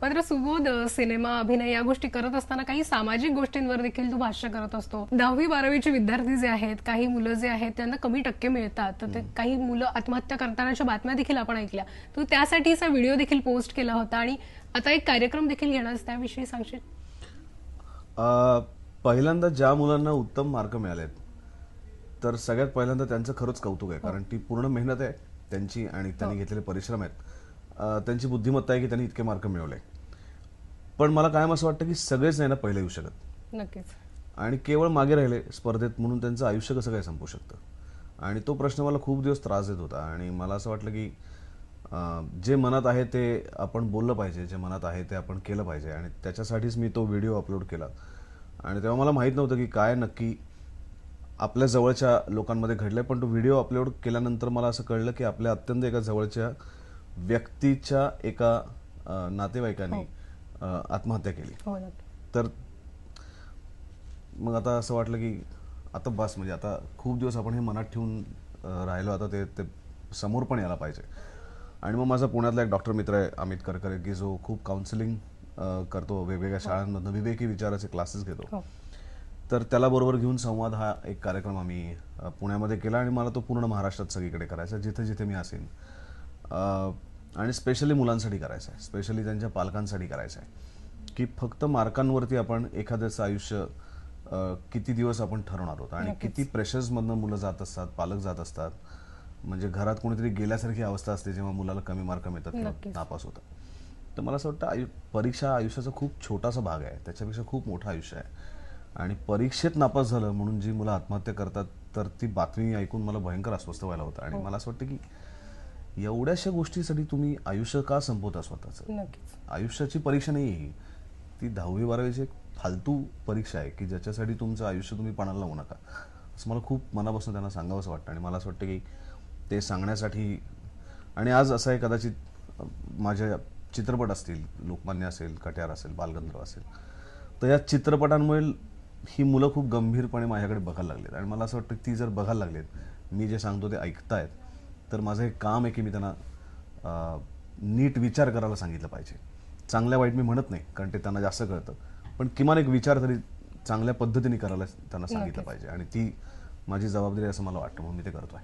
मात्र सुबोध सिनेमा अभिनय या गोष्टी करत असताना काही सामाजिक गोष्टींवर देखील तू भाष्य करत असतो. 10वी-12वीचे विद्यार्थी जे आहेत, काही मुलं जे आहेत त्यांना कमी टक्के मिळतात, तर ते काही मुलं आत्महत्या करतानाच्या बातम्या देखील आपण ऐकल्या. तू त्यासाठीचा व्हिडिओ देखील पोस्ट केला होता आणि आता एक कार्यक्रम देखील घेणार, त्याविषयी सांगशील? पहिल्यांदा ज्या मुलांना उत्तम मार्क मिळालेत तर सगळ्यात पहिल्यांदा त्यांचं खरंच कौतुक आहे, कारण ती पूर्ण मेहनत आहे त्यांची आणि त्यांनी घेतलेले परिश्रम आहेत. त्यांची बुद्धिमत्ता आहे की त्यांनी इतके मार्क मिळवले. पण मला कायम असं वाटतं की सगळेच नाही ना पहिले येऊ शकत, नक्कीच. आणि केवळ मागे राहिले स्पर्धेत म्हणून त्यांचं आयुष्य कसं काय संपू शकतं. आणि तो प्रश्न मला खूप दिवस त्रास देत होता. आणि मला असं वाटलं की जे मनात आहे ते आपण बोललं पाहिजे, जे मनात आहे ते आपण केलं पाहिजे. आणि त्याच्यासाठीच मी तो व्हिडिओ अपलोड केला. आणि तेव्हा मला माहीत नव्हतं की काय नक्की आपल्या जवळच्या लोकांमध्ये घडलंय. पण तो व्हिडिओ अपलोड केल्यानंतर मला असं कळलं की आपल्या अत्यंत एका जवळच्या व्यक्तीच्या एका नातेवाईकाने आत्महत्या केली. तर मग आता असं वाटलं की आता बस, म्हणजे आता खूप दिवस आपण हे मनात ठेवून राहिलो, आता ते समोर पण यायला पाहिजे. आणि मग माझा पुण्यातला एक डॉक्टर मित्र आहे अमित करकरे, की जो खूप काउन्सिलिंग करतो, वेगवेगळ्या शाळांमधनं विवेकी विचाराचे क्लासेस घेतो. तर त्याला बरोबर घेऊन संवाद हा एक कार्यक्रम आम्ही पुण्यामध्ये केला. आणि मला तो पूर्ण महाराष्ट्रात सगळीकडे करायचा, जिथे जिथे मी असेन. आणि स्पेशली मुलांसाठी करायचं आहे, स्पेशली त्यांच्या पालकांसाठी करायचं आहे, की फक्त मार्कांवरती आपण एखाद्याचं आयुष्य किती दिवस आपण ठरवणार आहोत आणि किती प्रेशर्समधनं मुलं जात असतात, पालक जात असतात. म्हणजे घरात कोणीतरी गेल्यासारखी अवस्था असते जेव्हा मुलाला कमी मार्क मिळतात किंवा नापास होतात. तर मला असं वाटतं परीक्षा आयुष्याचा खूप छोटासा भाग आहे, त्याच्यापेक्षा खूप मोठं आयुष्य आहे. आणि परीक्षेत नापास झालं म्हणून जी मुलं आत्महत्या करतात, तर ती बातमी ऐकून मला भयंकर अस्वस्थ व्हायला होतं. आणि मला असं वाटतं की एवढ्याशा गोष्टीसाठी तुम्ही आयुष्य का संपवता स्वतःचं? आयुष्याची परीक्षा नाही ही, ती 10वी-12वीची एक फालतू परीक्षा आहे की ज्याच्यासाठी तुमचं आयुष्य तुम्ही पणाला लावू नका, असं मला खूप मनापासून त्यांना सांगावंसं वाटतं. आणि मला असं वाटतं की ते सांगण्यासाठी, आणि आज असं आहे, कदाचित माझ्या चित्रपट असतील, लोकमान्य असेल, कट्यार असेल, बालगंधर्व असेल, तर या चित्रपटांमुळे ही मुलं खूप गंभीरपणे माझ्याकडे बघायला लागलेत. आणि मला असं वाटतं की ती जर बघायला लागलेत, मी जे सांगतो ते ऐकतायत, तर माझं एक काम आहे की मी त्यांना नीट विचार करायला सांगितलं पाहिजे. चांगल्या वाईट मी म्हणत नाही, कारण ते त्यांना जास्त कळतं, पण किमान एक विचार तरी चांगल्या पद्धतीने करायला त्यांना सांगितलं पाहिजे. आणि ती माझी जबाबदारी असं मला वाटतं, म्हणून मी ते करतोय.